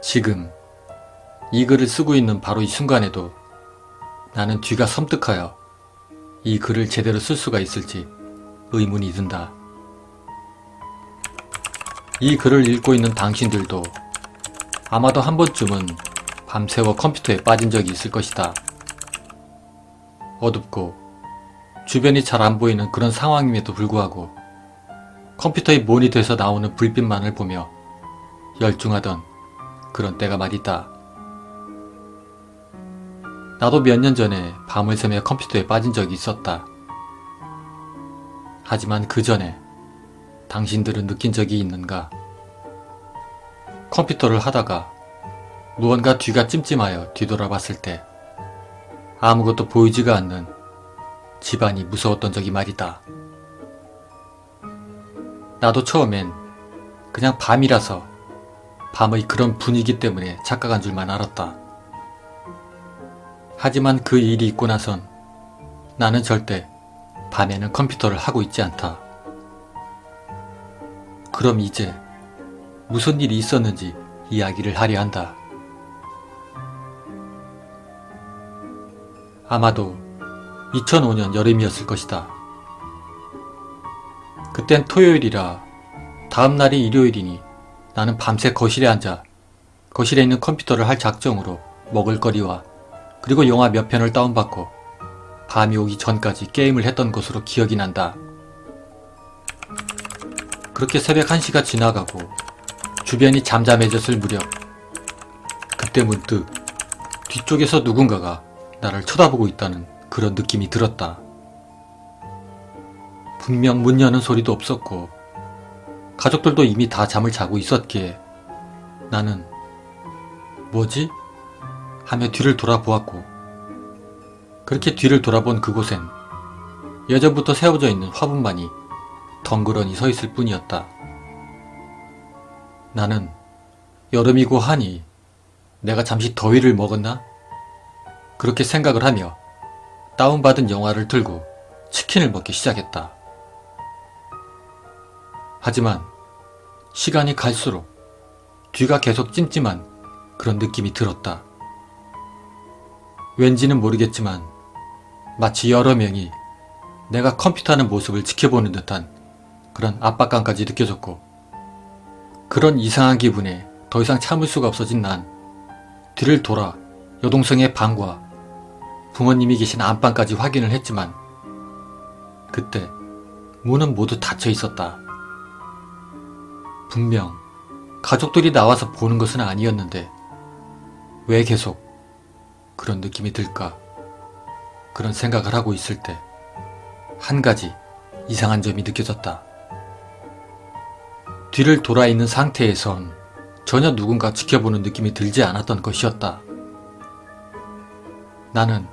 지금 이 글을 쓰고 있는 바로 이 순간에도 나는 뒤가 섬뜩하여 이 글을 제대로 쓸 수가 있을지 의문이 든다. 이 글을 읽고 있는 당신들도 아마도 한 번쯤은 밤새워 컴퓨터에 빠진 적이 있을 것이다. 어둡고 주변이 잘 안 보이는 그런 상황임에도 불구하고 컴퓨터의 모니터에서 나오는 불빛만을 보며 열중하던 그런 때가 말이다. 나도 몇 년 전에 밤을 새며 컴퓨터에 빠진 적이 있었다. 하지만 그 전에 당신들은 느낀 적이 있는가? 컴퓨터를 하다가 무언가 뒤가 찜찜하여 뒤돌아봤을 때 아무것도 보이지가 않는 집안이 무서웠던 적이 말이다. 나도 처음엔 그냥 밤이라서 밤의 그런 분위기 때문에 착각한 줄만 알았다. 하지만 그 일이 있고 나선 나는 절대 밤에는 컴퓨터를 하고 있지 않다. 그럼 이제 무슨 일이 있었는지 이야기를 하려 한다. 아마도 2005년 여름이었을 것이다. 그땐 토요일이라 다음날이 일요일이니 나는 밤새 거실에 앉아 거실에 있는 컴퓨터를 할 작정으로 먹을거리와 그리고 영화 몇 편을 다운받고 밤이 오기 전까지 게임을 했던 것으로 기억이 난다. 그렇게 새벽 1시가 지나가고 주변이 잠잠해졌을 무렵 그때 문득 뒤쪽에서 누군가가 나를 쳐다보고 있다는 그런 느낌이 들었다. 분명 문 여는 소리도 없었고 가족들도 이미 다 잠을 자고 있었기에 나는 뭐지? 하며 뒤를 돌아보았고 그렇게 뒤를 돌아본 그곳엔 예전부터 세워져 있는 화분만이 덩그러니 서 있을 뿐이었다. 나는 여름이고 하니 내가 잠시 더위를 먹었나? 그렇게 생각을 하며 다운받은 영화를 틀고 치킨을 먹기 시작했다. 하지만 시간이 갈수록 뒤가 계속 찜찜한 그런 느낌이 들었다. 왠지는 모르겠지만 마치 여러 명이 내가 컴퓨터하는 모습을 지켜보는 듯한 그런 압박감까지 느껴졌고 그런 이상한 기분에 더 이상 참을 수가 없어진 난 뒤를 돌아 여동생의 방과 부모님이 계신 안방까지 확인을 했지만 그때 문은 모두 닫혀 있었다. 분명 가족들이 나와서 보는 것은 아니었는데 왜 계속 그런 느낌이 들까? 그런 생각을 하고 있을 때 한 가지 이상한 점이 느껴졌다. 뒤를 돌아 있는 상태에선 전혀 누군가 지켜보는 느낌이 들지 않았던 것이었다. 나는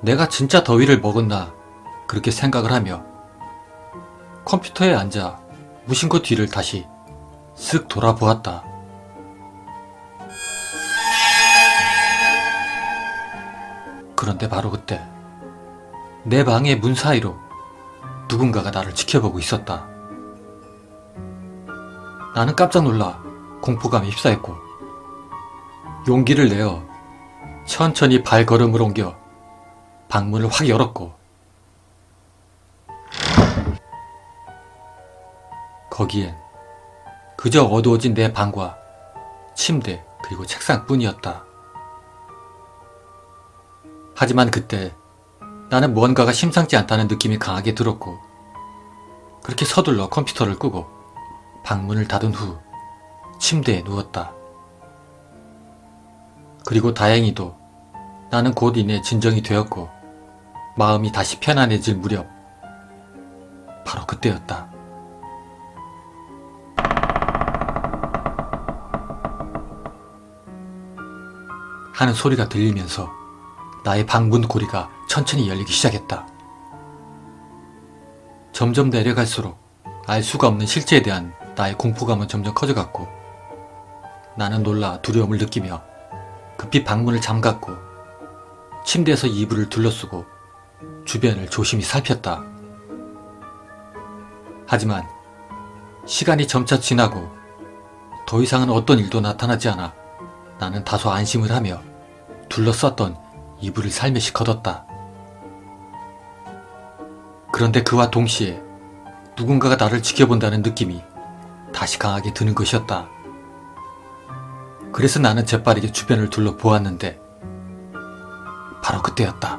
내가 진짜 더위를 먹었나 그렇게 생각을 하며 컴퓨터에 앉아 무심코 뒤를 다시 쓱 돌아보았다. 그런데 바로 그때 내 방의 문 사이로 누군가가 나를 지켜보고 있었다. 나는 깜짝 놀라 공포감에 휩싸였고 용기를 내어 천천히 발걸음을 옮겨 방문을 확 열었고 거기엔 그저 어두워진 내 방과 침대 그리고 책상뿐이었다. 하지만 그때 나는 무언가가 심상치 않다는 느낌이 강하게 들었고 그렇게 서둘러 컴퓨터를 끄고 방문을 닫은 후 침대에 누웠다. 그리고 다행히도 나는 곧 이내 진정이 되었고 마음이 다시 편안해질 무렵 바로 그때였다. 하는 소리가 들리면서 나의 방문 고리가 천천히 열리기 시작했다. 점점 내려갈수록 알 수가 없는 실체에 대한 나의 공포감은 점점 커져갔고 나는 놀라 두려움을 느끼며 급히 방문을 잠갔고 침대에서 이불을 둘러쓰고 주변을 조심히 살폈다. 하지만 시간이 점차 지나고 더 이상은 어떤 일도 나타나지 않아 나는 다소 안심을 하며 둘러쌌던 이불을 살며시 걷었다. 그런데 그와 동시에 누군가가 나를 지켜본다는 느낌이 다시 강하게 드는 것이었다. 그래서 나는 재빠르게 주변을 둘러보았는데 바로 그때였다.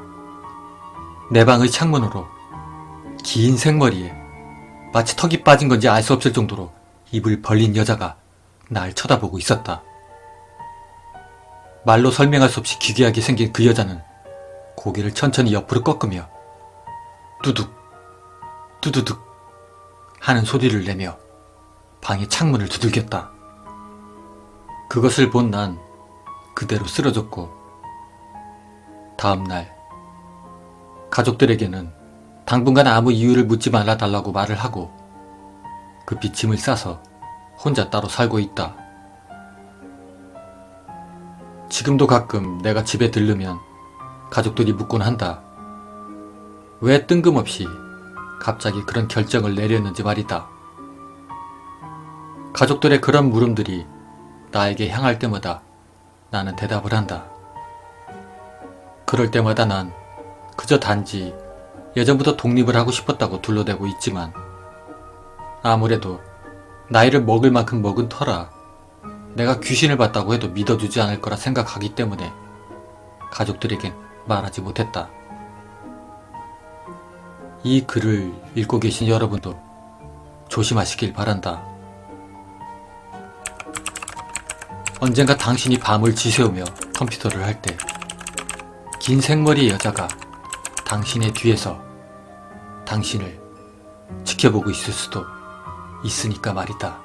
내 방의 창문으로 긴 생머리에 마치 턱이 빠진 건지 알 수 없을 정도로 입을 벌린 여자가 날 쳐다보고 있었다. 말로 설명할 수 없이 기괴하게 생긴 그 여자는 고개를 천천히 옆으로 꺾으며 뚜둑 뚜두둑 하는 소리를 내며 방의 창문을 두들겼다. 그것을 본 난 그대로 쓰러졌고 다음날 가족들에게는 당분간 아무 이유를 묻지 말아달라고 말을 하고 급히 짐을 싸서 혼자 따로 살고 있다. 지금도 가끔 내가 집에 들르면 가족들이 묻곤 한다. 왜 뜬금없이 갑자기 그런 결정을 내렸는지 말이다. 가족들의 그런 물음들이 나에게 향할 때마다 나는 대답을 한다. 그럴 때마다 난 그저 단지 예전부터 독립을 하고 싶었다고 둘러대고 있지만 아무래도 나이를 먹을 만큼 먹은 터라 내가 귀신을 봤다고 해도 믿어주지 않을 거라 생각하기 때문에 가족들에겐 말하지 못했다. 이 글을 읽고 계신 여러분도 조심하시길 바란다. 언젠가 당신이 밤을 지새우며 컴퓨터를 할 때 긴 생머리의 여자가 당신의 뒤에서 당신을 지켜보고 있을 수도 있으니까 말이다.